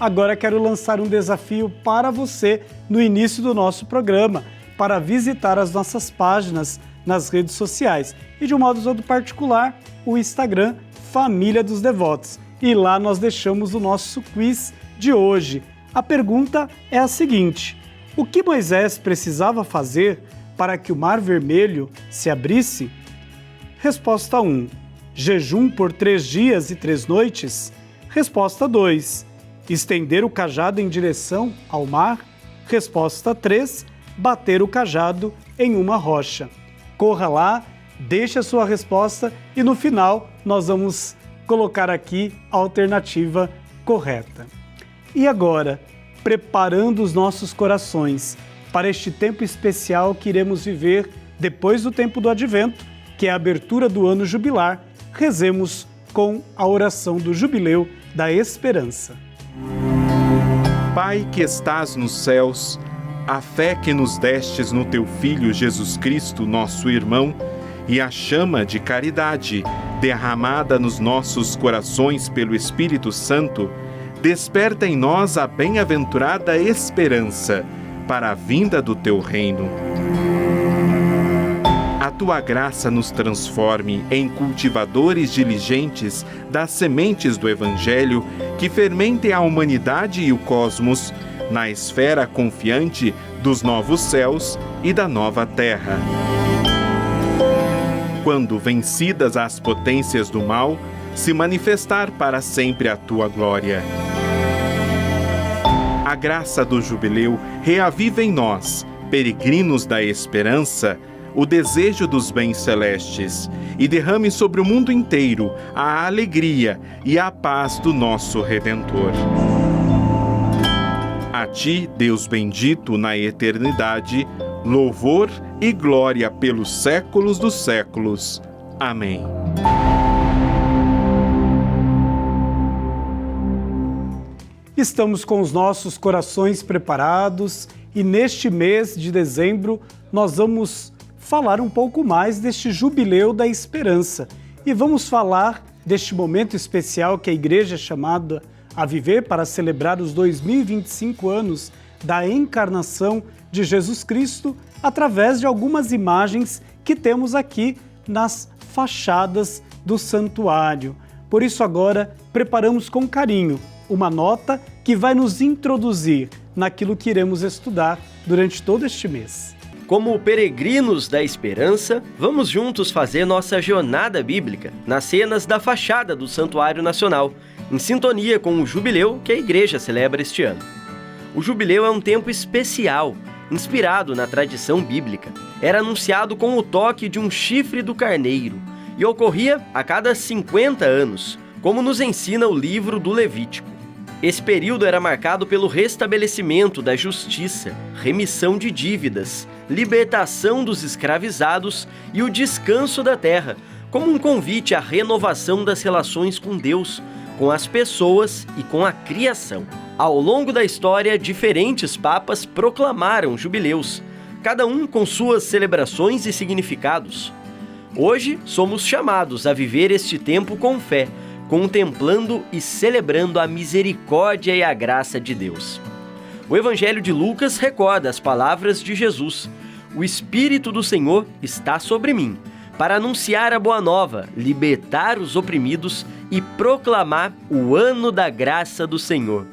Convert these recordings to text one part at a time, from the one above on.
Agora quero lançar um desafio para você no início do nosso programa, para visitar as nossas páginas nas redes sociais e, de um modo todo particular, o Instagram Família dos Devotos. E lá nós deixamos o nosso quiz de hoje. A pergunta é a seguinte: o que Moisés precisava fazer para que o Mar Vermelho se abrisse? Resposta 1. Jejum por 3 dias e 3 noites. Resposta 2. Estender o cajado em direção ao mar. Resposta 3. Bater o cajado em uma rocha. Corra lá, deixe a sua resposta e no final nós vamos colocar aqui a alternativa correta. E agora, preparando os nossos corações para este tempo especial que iremos viver depois do tempo do Advento, que é a abertura do ano jubilar, rezemos com a oração do Jubileu da Esperança. Pai que estás nos céus, a fé que nos destes no teu Filho Jesus Cristo, nosso irmão, e a chama de caridade derramada nos nossos corações pelo Espírito Santo, desperta em nós a bem-aventurada esperança para a vinda do teu reino. A tua graça nos transforme em cultivadores diligentes das sementes do Evangelho que fermentem a humanidade e o cosmos na esfera confiante dos novos céus e da nova terra. Quando vencidas as potências do mal, se manifestar para sempre a tua glória. A graça do jubileu reaviva em nós, peregrinos da esperança, o desejo dos bens celestes e derrame sobre o mundo inteiro a alegria e a paz do nosso Redentor. A ti, Deus bendito na eternidade, louvor e glória pelos séculos dos séculos. Amém. Estamos com os nossos corações preparados e neste mês de dezembro nós vamos falar um pouco mais deste Jubileu da Esperança e vamos falar deste momento especial que a Igreja é chamada a viver para celebrar os 2025 anos da encarnação de Jesus Cristo através de algumas imagens que temos aqui nas fachadas do santuário. Por isso agora preparamos com carinho uma nota que vai nos introduzir naquilo que iremos estudar durante todo este mês. Como peregrinos da esperança, vamos juntos fazer nossa jornada bíblica nas cenas da fachada do Santuário Nacional, em sintonia com o jubileu que a Igreja celebra este ano. O jubileu é um tempo especial, inspirado na tradição bíblica. Era anunciado com o toque de um chifre do carneiro e ocorria a cada 50 anos, como nos ensina o livro do Levítico. Esse período era marcado pelo restabelecimento da justiça, remissão de dívidas, libertação dos escravizados e o descanso da terra, como um convite à renovação das relações com Deus, com as pessoas e com a criação. Ao longo da história, diferentes papas proclamaram jubileus, cada um com suas celebrações e significados. Hoje, somos chamados a viver este tempo com fé, contemplando e celebrando a misericórdia e a graça de Deus. O Evangelho de Lucas recorda as palavras de Jesus: "O Espírito do Senhor está sobre mim, para anunciar a boa nova, libertar os oprimidos e proclamar o ano da graça do Senhor."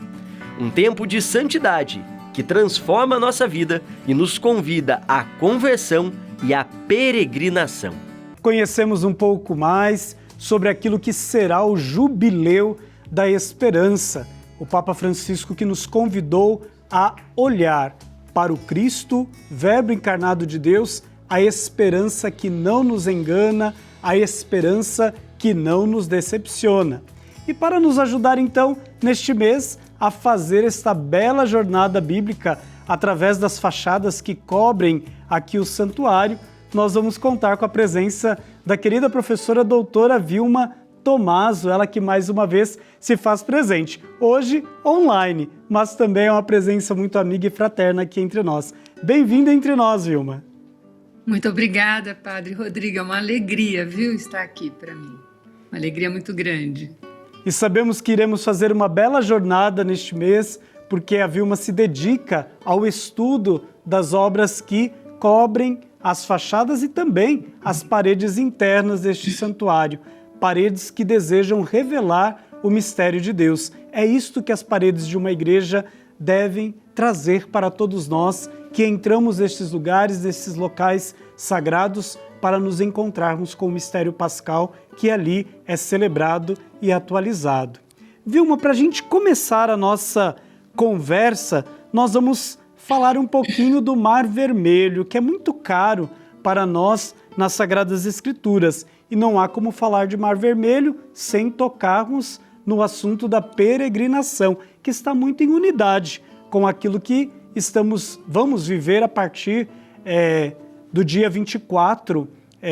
Um tempo de santidade que transforma a nossa vida e nos convida à conversão e à peregrinação. Conhecemos um pouco mais sobre aquilo que será o Jubileu da Esperança. O Papa Francisco que nos convidou a olhar para o Cristo, Verbo encarnado de Deus, a esperança que não nos engana, a esperança que não nos decepciona. E para nos ajudar então, neste mês, a fazer esta bela jornada bíblica através das fachadas que cobrem aqui o santuário, nós vamos contar com a presença da querida professora doutora Vilma Tomaso, ela que mais uma vez se faz presente, hoje online, mas também é uma presença muito amiga e fraterna aqui entre nós. Bem-vinda entre nós, Vilma. Muito obrigada, Padre Rodrigo, é uma alegria, viu, estar aqui para mim, uma alegria muito grande. e sabemos que iremos fazer uma bela jornada neste mês, porque a Vilma se dedica ao estudo das obras que cobrem as fachadas e também as paredes internas deste santuário, paredes que desejam revelar o mistério de Deus. É isto que as paredes de uma igreja devem trazer para todos nós que entramos nestes lugares, nesses locais sagrados, para nos encontrarmos com o mistério pascal que ali é celebrado e atualizado. Vilma, para a gente começar a nossa conversa, nós vamos falar um pouquinho do Mar Vermelho, que é muito caro para nós nas Sagradas Escrituras. E não há como falar de Mar Vermelho sem tocarmos no assunto da peregrinação, que está muito em unidade com aquilo que vamos viver a partir do dia 24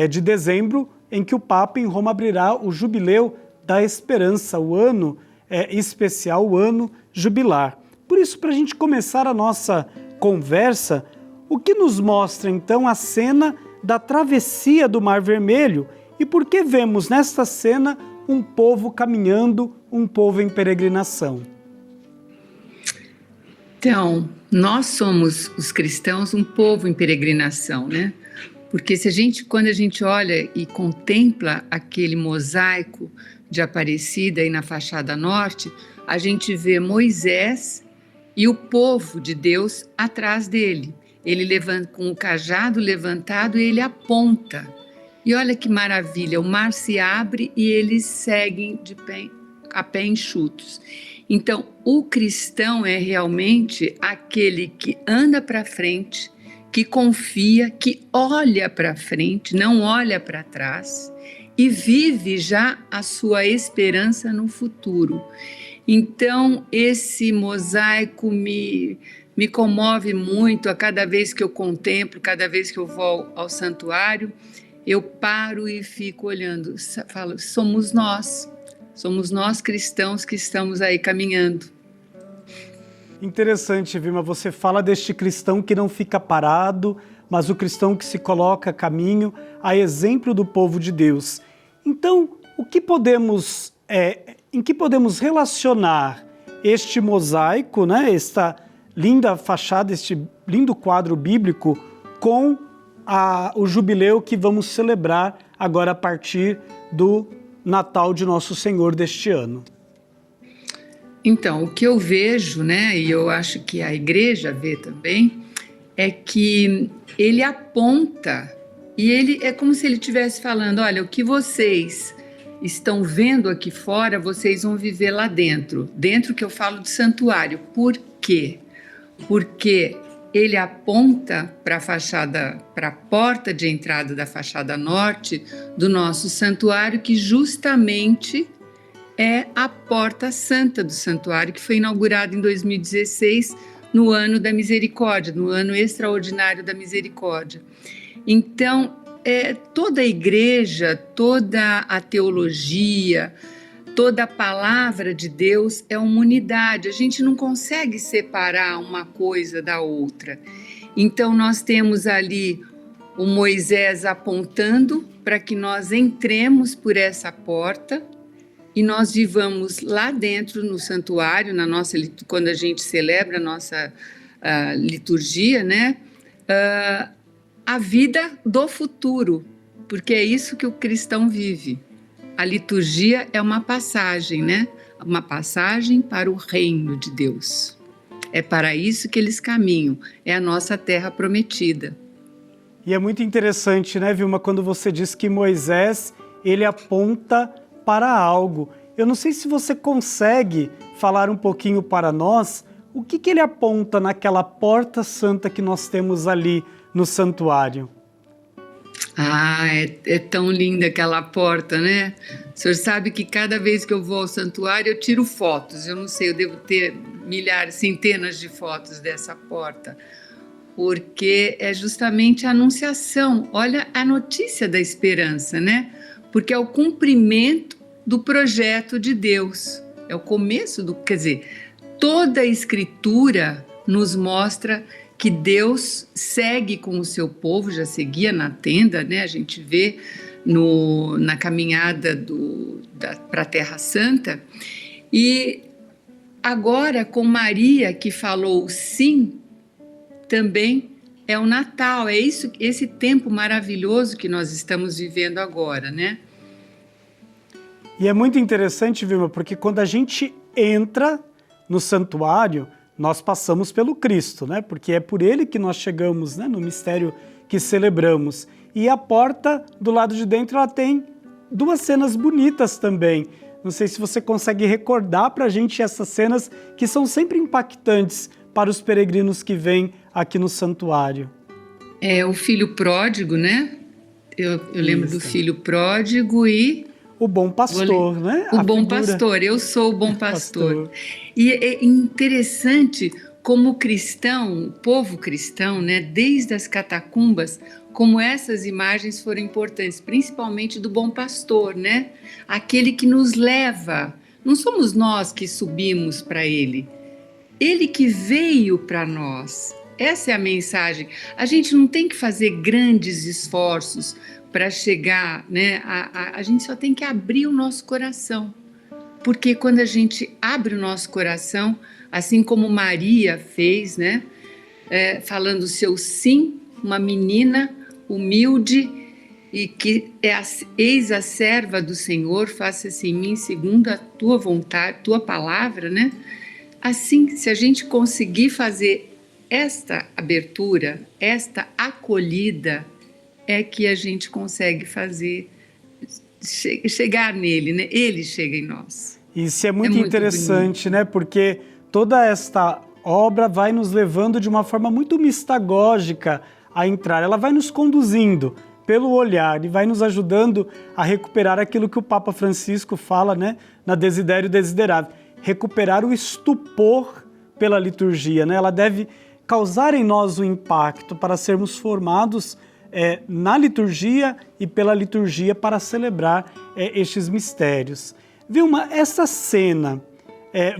de dezembro, em que o Papa em Roma abrirá o Jubileu da Esperança, o ano especial, o ano jubilar. Por isso, para a gente começar a nossa conversa, o que nos mostra então a cena da travessia do Mar Vermelho e por que vemos nesta cena um povo caminhando, um povo em peregrinação? Então, nós somos os cristãos um povo em peregrinação, né? Porque quando a gente olha e contempla aquele mosaico de Aparecida aí na fachada norte, a gente vê Moisés e o povo de Deus atrás dele. Ele levanta com o cajado levantado e ele aponta. E olha que maravilha, o mar se abre e eles seguem a pé enxutos. Então, o cristão é realmente aquele que anda para frente, que confia, que olha para frente, não olha para trás e vive já a sua esperança no futuro. Então, esse mosaico me comove muito a cada vez que eu contemplo, cada vez que eu vou ao santuário, eu paro e fico olhando, falo, somos nós cristãos que estamos aí caminhando. Interessante, Vilma, você fala deste cristão que não fica parado, mas o cristão que se coloca a caminho, a exemplo do povo de Deus. Então, em que podemos relacionar este mosaico, né, esta linda fachada, este lindo quadro bíblico, com o jubileu que vamos celebrar agora a partir do Natal de Nosso Senhor deste ano? Então, o que eu vejo, né, e eu acho que a igreja vê também, é que ele aponta e ele é como se ele estivesse falando, olha, o que vocês estão vendo aqui fora, vocês vão viver lá dentro. Dentro que eu falo de santuário. Por quê? Porque ele aponta para a fachada, para a porta de entrada da fachada norte do nosso santuário, que justamente é a porta santa do santuário, que foi inaugurada em 2016, no ano da misericórdia, no ano extraordinário da misericórdia. Então, toda a igreja, toda a teologia, toda a palavra de Deus é uma unidade. A gente não consegue separar uma coisa da outra. Então, nós temos ali o Moisés apontando para que nós entremos por essa porta e nós vivamos lá dentro no santuário, quando a gente celebra a nossa liturgia, né? A vida do futuro, porque é isso que o cristão vive. A liturgia é uma passagem, né? Uma passagem para o reino de Deus. É para isso que eles caminham, é a nossa terra prometida. E é muito interessante, né, Vilma, quando você diz que Moisés, ele aponta para algo. Eu não sei se você consegue falar um pouquinho para nós o que ele aponta naquela porta santa que nós temos ali no santuário. É tão linda aquela porta, né? O senhor sabe que cada vez que eu vou ao santuário eu tiro fotos. Eu não sei, eu devo ter milhares, centenas de fotos dessa porta. Porque é justamente a anunciação. Olha a notícia da esperança, né? Porque é o cumprimento do projeto de Deus. É o começo quer dizer, toda a Escritura nos mostra que Deus segue com o seu povo, já seguia na tenda, né? A gente vê na caminhada para a Terra Santa. E agora, com Maria, que falou sim, também é o Natal, é esse tempo maravilhoso que nós estamos vivendo agora, né? E é muito interessante, Vilma, porque quando a gente entra no santuário, nós passamos pelo Cristo, né? Porque é por ele que nós chegamos, né? No mistério que celebramos. E a porta do lado de dentro, ela tem duas cenas bonitas também. Não sei se você consegue recordar para a gente essas cenas que são sempre impactantes para os peregrinos que vêm aqui no santuário. É o filho pródigo, né? Eu lembro do filho pródigo e... O bom pastor, né? O bom pastor, eu sou o bom pastor. E é interessante como o cristão, o povo cristão, né, desde as catacumbas, como essas imagens foram importantes, principalmente do bom pastor, né? Aquele que nos leva, não somos nós que subimos para ele que veio para nós. Essa é a mensagem. A gente não tem que fazer grandes esforços para chegar, né? A gente só tem que abrir o nosso coração. Porque quando a gente abre o nosso coração, assim como Maria fez, né? Falando o seu sim, uma menina humilde e que eis a serva do Senhor, faça-se em mim segundo a tua vontade, tua palavra, né? Assim, se a gente conseguir fazer esta abertura, esta acolhida, é que a gente consegue fazer chegar nele, né? Ele chega em nós. Isso é muito interessante, bonito, né? Porque toda esta obra vai nos levando de uma forma muito mistagógica a entrar. Ela vai nos conduzindo pelo olhar e vai nos ajudando a recuperar aquilo que o Papa Francisco fala, né? Na Desidério Desiderável. Recuperar o estupor pela liturgia, né? Ela deve causar em nós um impacto para sermos formados na liturgia e pela liturgia para celebrar estes mistérios. Vilma, essa cena,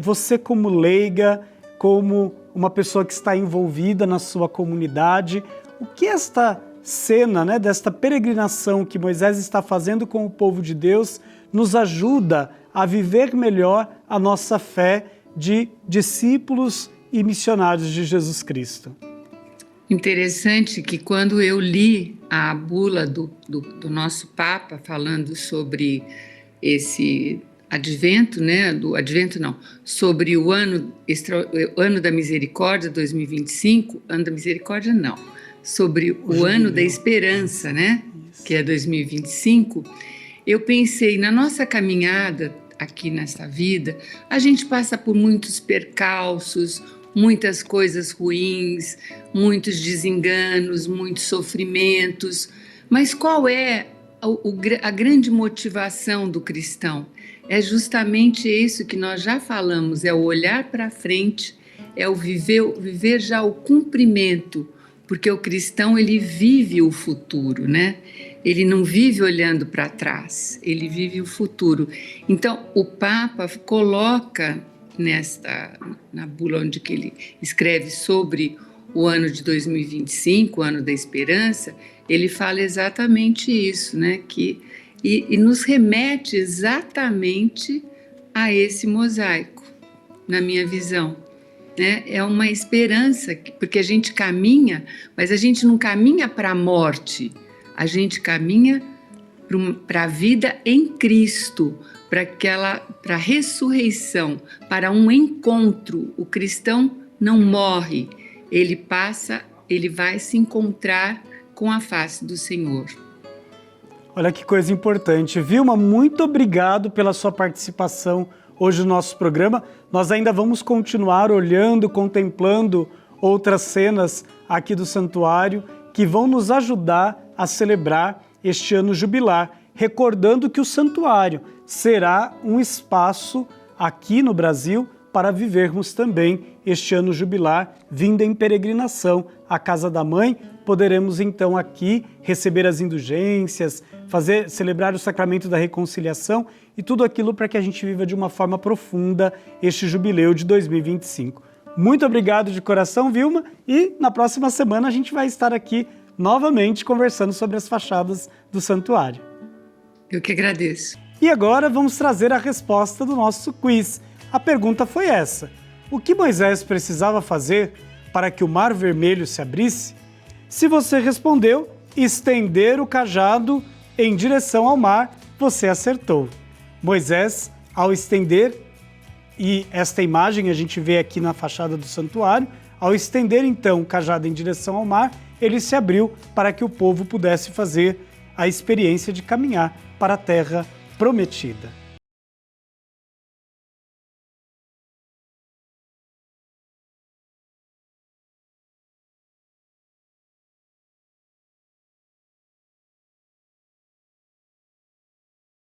você como leiga, como uma pessoa que está envolvida na sua comunidade, o que esta cena, né, desta peregrinação que Moisés está fazendo com o povo de Deus nos ajuda a viver melhor a nossa fé de discípulos e missionários de Jesus Cristo? Interessante que quando eu li a bula do nosso Papa falando sobre esse advento, né, sobre o ano da misericórdia 2025, ano da misericórdia não, sobre o ano da esperança, né, que é 2025, eu pensei, na nossa caminhada aqui nessa vida, a gente passa por muitos percalços, muitas coisas ruins, muitos desenganos, muitos sofrimentos, mas qual é a grande motivação do cristão? É justamente isso que nós já falamos, é o olhar para frente, é o viver já o cumprimento, porque o cristão ele vive o futuro, né? Ele não vive olhando para trás, ele vive o futuro. Então, o Papa coloca na bula onde que ele escreve sobre o ano de 2025, o ano da esperança, ele fala exatamente isso, né? E nos remete exatamente a esse mosaico, na minha visão. Né? É uma esperança, porque a gente caminha, mas a gente não caminha para a morte, a gente caminha para a vida em Cristo, para a ressurreição, para um encontro. O cristão não morre, ele vai se encontrar com a face do Senhor. Olha que coisa importante. Vilma, muito obrigado pela sua participação hoje no nosso programa. Nós ainda vamos continuar olhando, contemplando outras cenas aqui do santuário que vão nos ajudar a celebrar este ano jubilar, recordando que o santuário será um espaço aqui no Brasil para vivermos também este ano jubilar, vindo em peregrinação à Casa da Mãe. Poderemos então aqui receber as indulgências, celebrar o sacramento da reconciliação e tudo aquilo para que a gente viva de uma forma profunda este jubileu de 2025. Muito obrigado de coração, Vilma, e na próxima semana a gente vai estar aqui novamente conversando sobre as fachadas do santuário. Eu que agradeço. E agora vamos trazer a resposta do nosso quiz. A pergunta foi essa: o que Moisés precisava fazer para que o Mar Vermelho se abrisse? Se você respondeu estender o cajado em direção ao mar, você acertou. Moisés, ao estender, e esta imagem a gente vê aqui na fachada do santuário, ao estender então o cajado em direção ao mar, ele se abriu para que o povo pudesse fazer a experiência de caminhar para a terra prometida.